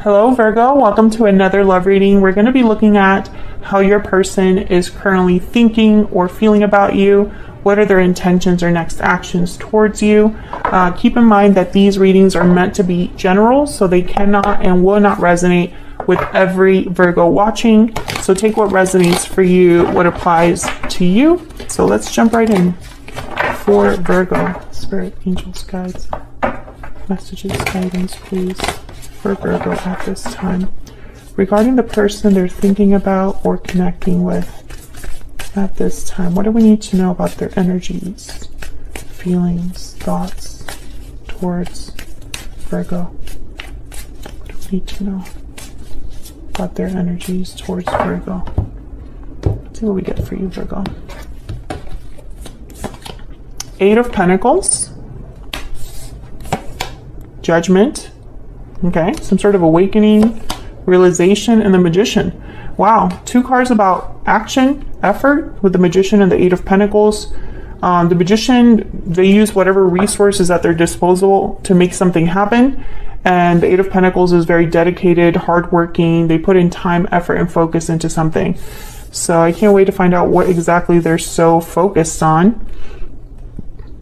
Hello Virgo, welcome to another love reading. We're going to be looking at how your person is currently thinking or feeling about you. What are their intentions or next actions towards you? Keep in mind that these readings are meant to be general, so they cannot and will not resonate with every Virgo watching. So take what resonates for you, what applies to you. So let's jump right in. For Virgo, spirit, angels, guides, messages, guidance, please. For Virgo at this time, regarding the person they're thinking about or connecting with at this time. What do we need to know about their energies, feelings, thoughts towards Virgo? What do we need to know about their energies towards Virgo? Let's see what we get for you, Virgo. Eight of Pentacles, Judgment. Okay, some sort of awakening, realization, and the Magician. Wow, two cards about action, effort with the Magician and the Eight of Pentacles. The Magician, they use whatever resources at their disposal to make something happen. And the Eight of Pentacles is very dedicated, hardworking. They put in time, effort, and focus into something. So I can't wait to find out what exactly they're so focused on.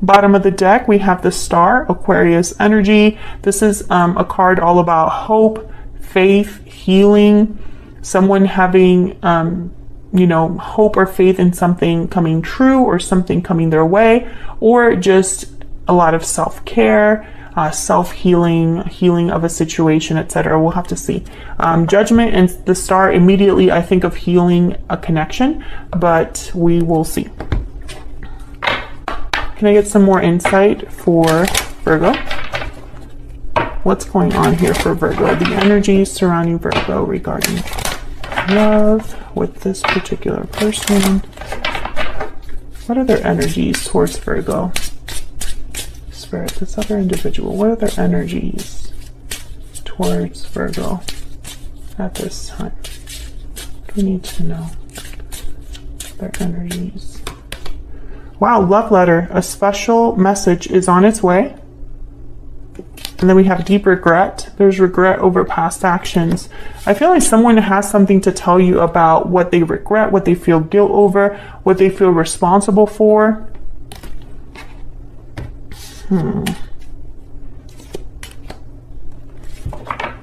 Bottom of the deck, we have the Star, Aquarius energy. This is a card all about hope, faith, healing, someone having, hope or faith in something coming true or something coming their way, or just a lot of self-care, self-healing, healing of a situation, etc. We'll have to see. Judgment and the Star, immediately I think of healing a connection, but we will see. Can I get some more insight for Virgo? What's going on here for Virgo? The energy surrounding Virgo regarding love with this particular person. What are their energies towards Virgo? Spirit, this other individual. What are their energies towards Virgo at this time? What do we need to know? Their energies. Wow, love letter. A special message is on its way. And then we have deep regret. There's regret over past actions. I feel like someone has something to tell you about what they regret, what they feel guilt over, what they feel responsible for.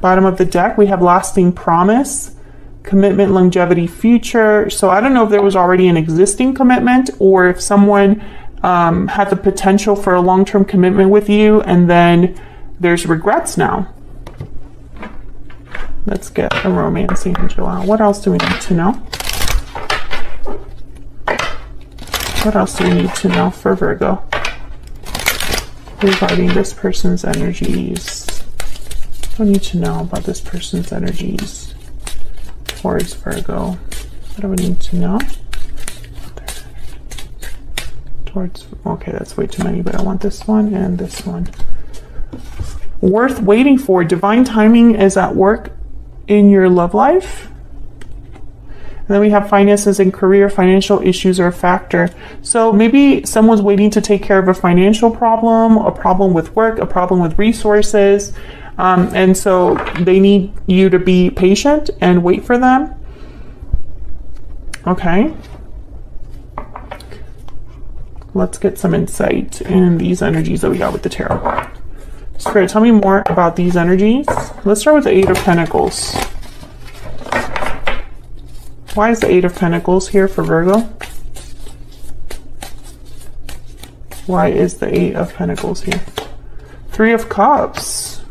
Bottom of the deck, we have lasting promise, commitment, longevity, future. So I don't know if there was already an existing commitment or if someone had the potential for a long-term commitment with you and then there's regrets now. Let's get a romance angel out. What else do we need to know? What else do we need to know for Virgo regarding this person's energies? What do we need to know about this person's energies towards Virgo? What do we need to know? Towards, okay, that's way too many, but I want this one and this one. Worth waiting for. Divine timing is at work in your love life. And then we have finances and career. Financial issues are a factor. So maybe someone's waiting to take care of a financial problem, a problem with work, a problem with resources. And so they need you to be patient and wait for them. Okay. Let's get some insight in these energies that we got with the tarot. Spirit, tell me more about these energies. Let's start with the Eight of Pentacles. Why is the Eight of Pentacles here for Virgo? Why is the Eight of Pentacles here? Three of Cups.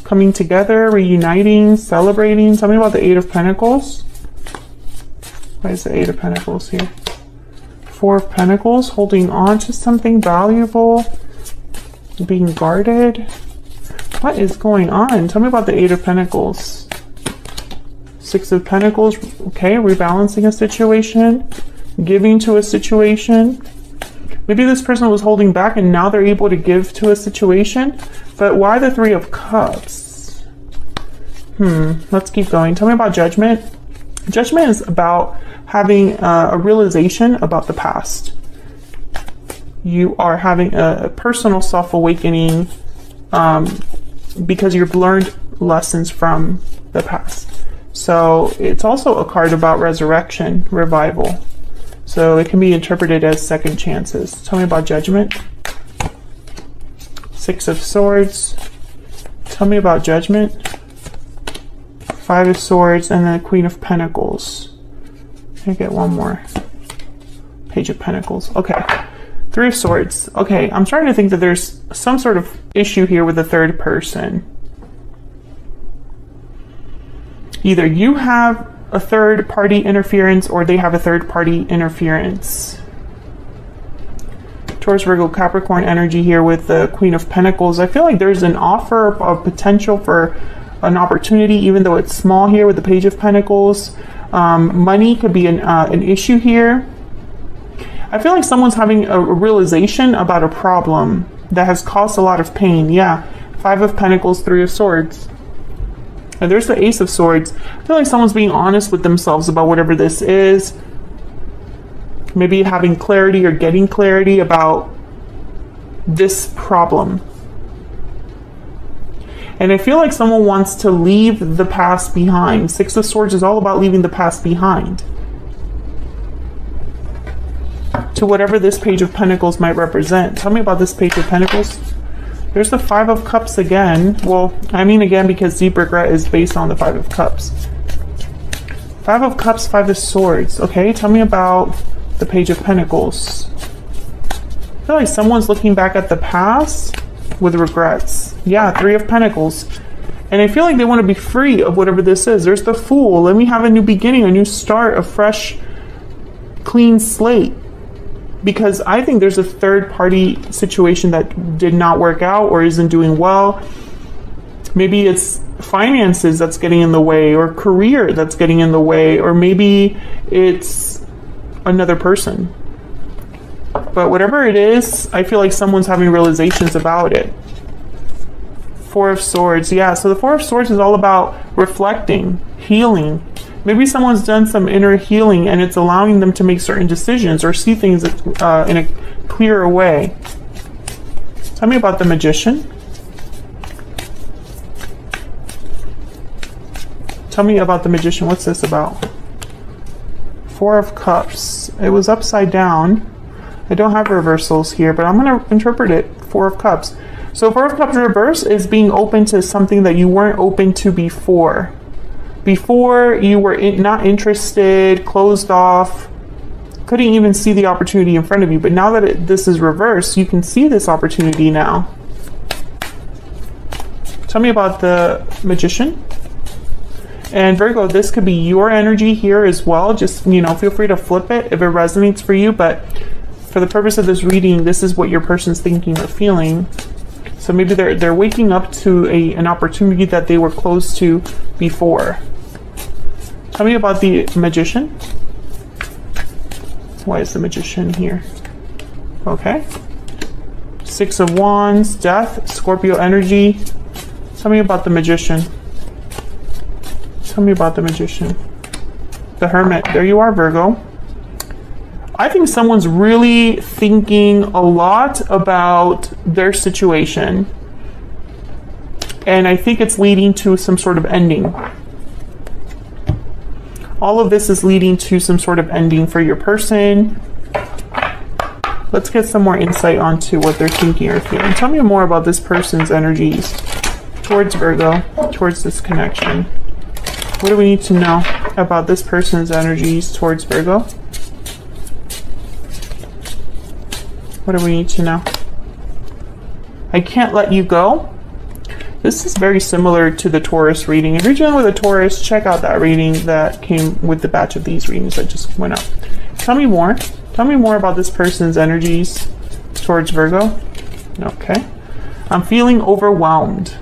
Coming together, reuniting, celebrating. Tell me about the Eight of Pentacles. Why is the Eight of Pentacles here? Four of Pentacles, holding on to something valuable, being guarded. What is going on? Tell me about the Eight of Pentacles. Six of Pentacles, okay, rebalancing a situation, giving to a situation. Maybe this person was holding back and now they're able to give to a situation. But why the Three of Cups? Let's keep going. Tell me about Judgment. Judgment is about having a realization about the past. You are having a personal self-awakening because you've learned lessons from the past. So it's also a card about resurrection, revival. So it can be interpreted as second chances. Tell me about judgment. Six of Swords. Tell me about judgment. Five of Swords, and then the Queen of Pentacles. Can I get one more? Page of Pentacles. Okay. Three of Swords. Okay, I'm starting to think that there's some sort of issue here with the third person. Either you have a third party interference or they have a third party interference. Taurus, Virgo, Capricorn energy here with the Queen of Pentacles. I feel like there's an offer of potential for an opportunity, even though it's small here with the Page of Pentacles. Money could be an issue here. I feel like someone's having a realization about a problem that has caused a lot of pain. Yeah, Five of Pentacles, Three of Swords. And there's the Ace of Swords. I feel like someone's being honest with themselves about whatever this is. Maybe having clarity or getting clarity about this problem. And I feel like someone wants to leave the past behind. Six of Swords is all about leaving the past behind. To whatever this Page of Pentacles might represent. Tell me about this Page of Pentacles. There's the Five of Cups again. Well, I mean again because deep regret is based on the Five of Cups. Five of Cups, Five of Swords. Okay, tell me about the Page of Pentacles. I feel like someone's looking back at the past with regrets. Yeah, Three of Pentacles. And I feel like they want to be free of whatever this is. There's the Fool. Let me have a new beginning, a new start, a fresh, clean slate. Because I think there's a third party situation that did not work out or isn't doing well. Maybe it's finances that's getting in the way, or career that's getting in the way, or maybe it's another person. But whatever it is, I feel like someone's having realizations about it. Four of Swords. Yeah, so the Four of Swords is all about reflecting, healing. Maybe someone's done some inner healing and it's allowing them to make certain decisions or see things in a clearer way. Tell me about the Magician. Tell me about the Magician. What's this about? Four of Cups. It was upside down. I don't have reversals here, but I'm going to interpret it. Four of Cups. So Four of Cups reverse is being open to something that you weren't open to before. Before you were not interested, closed off, couldn't even see the opportunity in front of you. But now that this is reversed, you can see this opportunity now. Tell me about the Magician. And Virgo, this could be your energy here as well. Just, you know, feel free to flip it if it resonates for you. But for the purpose of this reading, this is what your person's thinking or feeling. So maybe they're waking up to an opportunity that they were close to before. Tell me about the Magician. Why is the Magician here? Okay. Six of Wands, Death, Scorpio energy. Tell me about the Magician. Tell me about the Magician. The Hermit. There you are, Virgo. I think someone's really thinking a lot about their situation. And I think it's leading to some sort of ending. All of this is leading to some sort of ending for your person. Let's get some more insight onto what they're thinking or feeling. Tell me more about this person's energies towards Virgo, towards this connection. What do we need to know about this person's energies towards Virgo? What do we need to know? I can't let you go. This is very similar to the Taurus reading. If you're dealing with a Taurus, check out that reading that came with the batch of these readings that just went up. Tell me more. Tell me more about this person's energies towards Virgo. Okay. I'm feeling overwhelmed.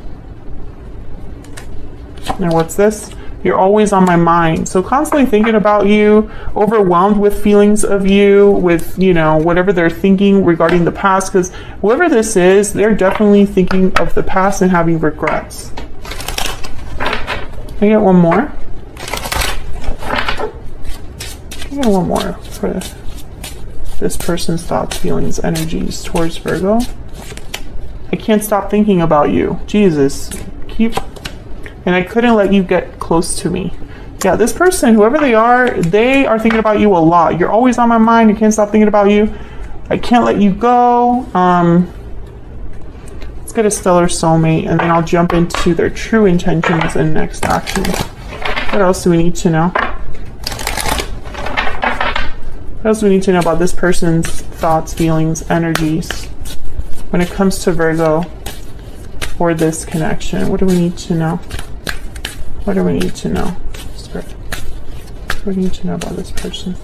And what's this? You're always on my mind. So constantly thinking about you, overwhelmed with feelings of you, with, you know, whatever they're thinking regarding the past, because whoever this is, they're definitely thinking of the past and having regrets. Can I get one more? Can I get one more for this person's thoughts, feelings, energies towards Virgo? I can't stop thinking about you. Jesus. and I couldn't let you get close to me. Yeah, this person, whoever they are thinking about you a lot. You're always on my mind. I can't stop thinking about you. I can't let you go. Let's get a stellar soulmate, and then I'll jump into their true intentions and next actions. What else do we need to know? What else do we need to know about this person's thoughts, feelings, energies when it comes to Virgo or this connection? What do we need to know? What do we need to know? Spirit. What do we need to know about this person?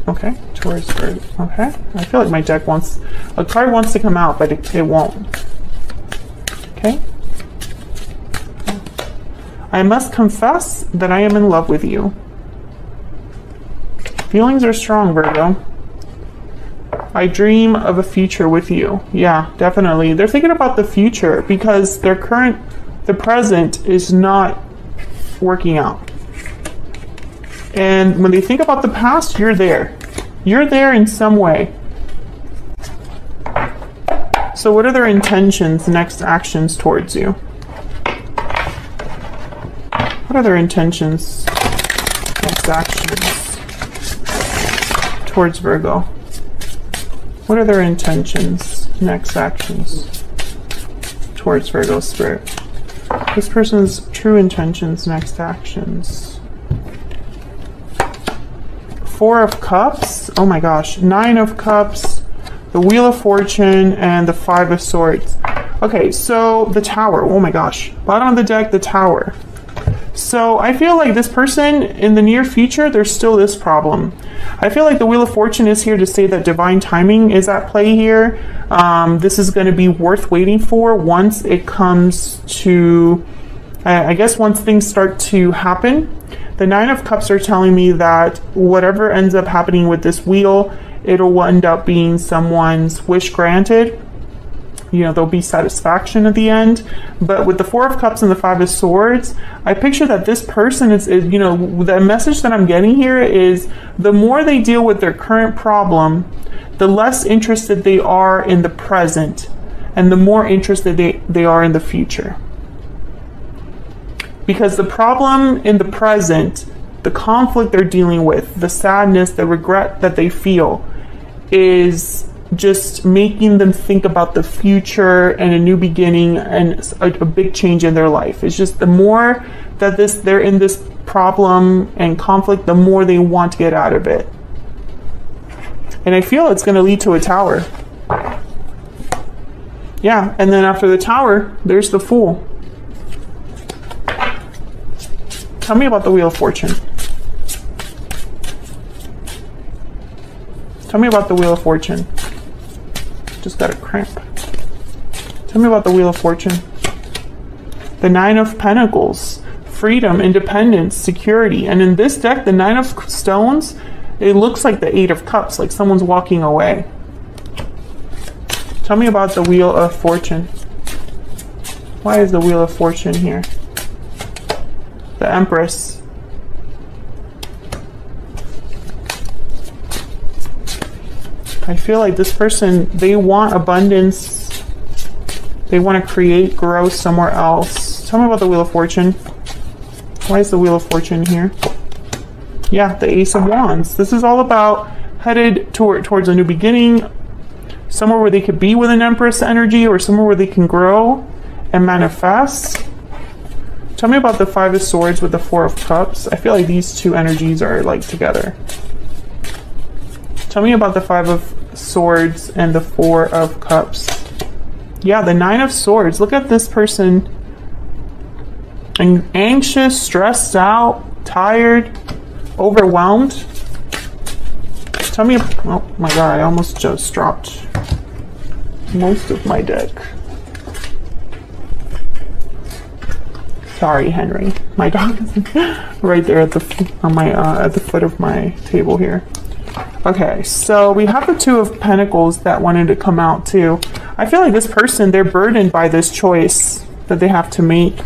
Okay, Taurus Virgo. Okay, I feel like my deck wants, a card wants to come out, but it won't. Okay. I must confess that I am in love with you. Feelings are strong, Virgo. I dream of a future with you. Yeah, definitely. They're thinking about the future because the present is not working out. And when they think about the past, you're there. You're there in some way. So what are their intentions, next actions towards you? What are their intentions, next actions towards Virgo? What are their intentions, next actions towards Virgo spirit? This person's true intentions, next actions. 4 of Cups. Oh my gosh. 9 of Cups, the Wheel of Fortune, and the 5 of Swords. Okay, so the Tower. Oh my gosh. Bottom of the deck, the Tower. So I feel like this person in the near future, there's still this problem. I feel like the Wheel of Fortune is here to say that divine timing is at play here. This is going to be worth waiting for once it comes to, I guess once things start to happen. The 9 of Cups are telling me that whatever ends up happening with this wheel, it'll end up being someone's wish granted. You know, there'll be satisfaction at the end. But with the 4 of Cups and the 5 of Swords, I picture that this person is, you know, the message that I'm getting here is the more they deal with their current problem, the less interested they are in the present, and the more interested they are in the future. Because the problem in the present, the conflict they're dealing with, the sadness, the regret that they feel is just making them think about the future and a new beginning and a big change in their life. It's just the more that they're in this problem and conflict, the more they want to get out of it. And I feel it's going to lead to a Tower. Yeah, and then after the Tower, there's the Fool. Tell me about the Wheel of Fortune. Tell me about the Wheel of Fortune. Just got a cramp. Tell me about the Wheel of Fortune. The 9 of Pentacles. Freedom, independence, security. And in this deck, the 9 of Stones, it looks like the 8 of Cups, like someone's walking away. Tell me about the Wheel of Fortune. Why is the Wheel of Fortune here? The Empress. I feel like this person, they want abundance. They want to create, grow somewhere else. Tell me about the Wheel of Fortune. Why is the Wheel of Fortune here? Yeah, the Ace of Wands. This is all about headed towards a new beginning. Somewhere where they could be with an Empress energy, or somewhere where they can grow and manifest. Tell me about the 5 of Swords with the 4 of Cups. I feel like these two energies are like together. Tell me about the 5 of Swords and the 4 of Cups. Yeah, the 9 of Swords. Look at this person. Anxious, stressed out, tired, overwhelmed. Tell me, oh my god, I almost just dropped most of my deck. Sorry, Henry. My dog is right there at the foot of my table here. Okay, so we have the 2 of Pentacles that wanted to come out too. I feel like this person, they're burdened by this choice that they have to make.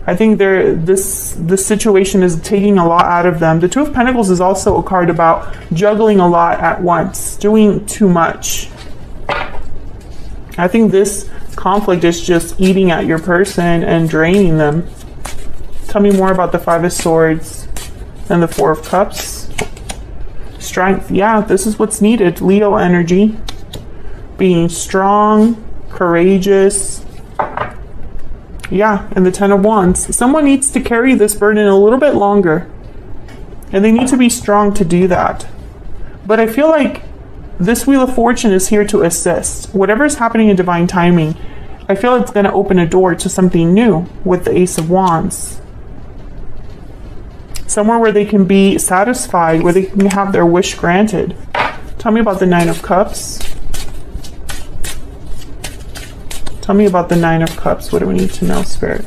I think this situation is taking a lot out of them. The 2 of Pentacles is also a card about juggling a lot at once, doing too much. I think this conflict is just eating at your person and draining them. Tell me more about the Five of Swords and the Four of Cups. Strength. Yeah, this is what's needed. Leo energy. Being strong, courageous. Yeah, and the Ten of Wands. Someone needs to carry this burden a little bit longer. And they need to be strong to do that. But I feel like this Wheel of Fortune is here to assist. Whatever is happening in divine timing, I feel it's going to open a door to something new with the Ace of Wands. Somewhere where they can be satisfied, where they can have their wish granted. Tell me about the Nine of Cups. Tell me about the Nine of Cups. What do we need to know, Spirit,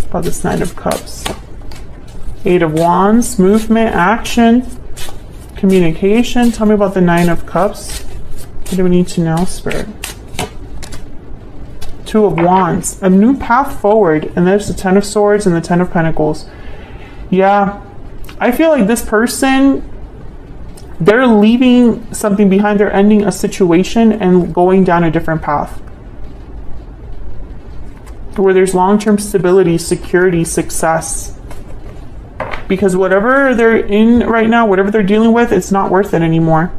about this Nine of Cups? Eight of Wands, movement, action, communication. Tell me about the Nine of Cups. What do we need to know, Spirit? Two of Wands, a new path forward. And there's the Ten of Swords and the Ten of Pentacles. Yeah, I feel like this person, they're leaving something behind. They're ending a situation and going down a different path, where there's long-term stability, security, success. Because whatever they're in right now, whatever they're dealing with, it's not worth it anymore.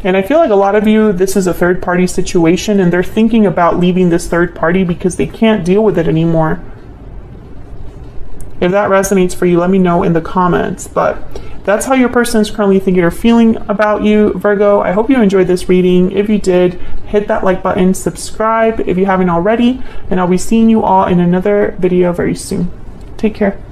And I feel like a lot of you, this is a third-party situation, and they're thinking about leaving this third party because they can't deal with it anymore. If that resonates for you, let me know in the comments. But that's how your person is currently thinking or feeling about you, Virgo. I hope you enjoyed this reading. If you did, hit that like button, subscribe if you haven't already, and I'll be seeing you all in another video very soon. Take care.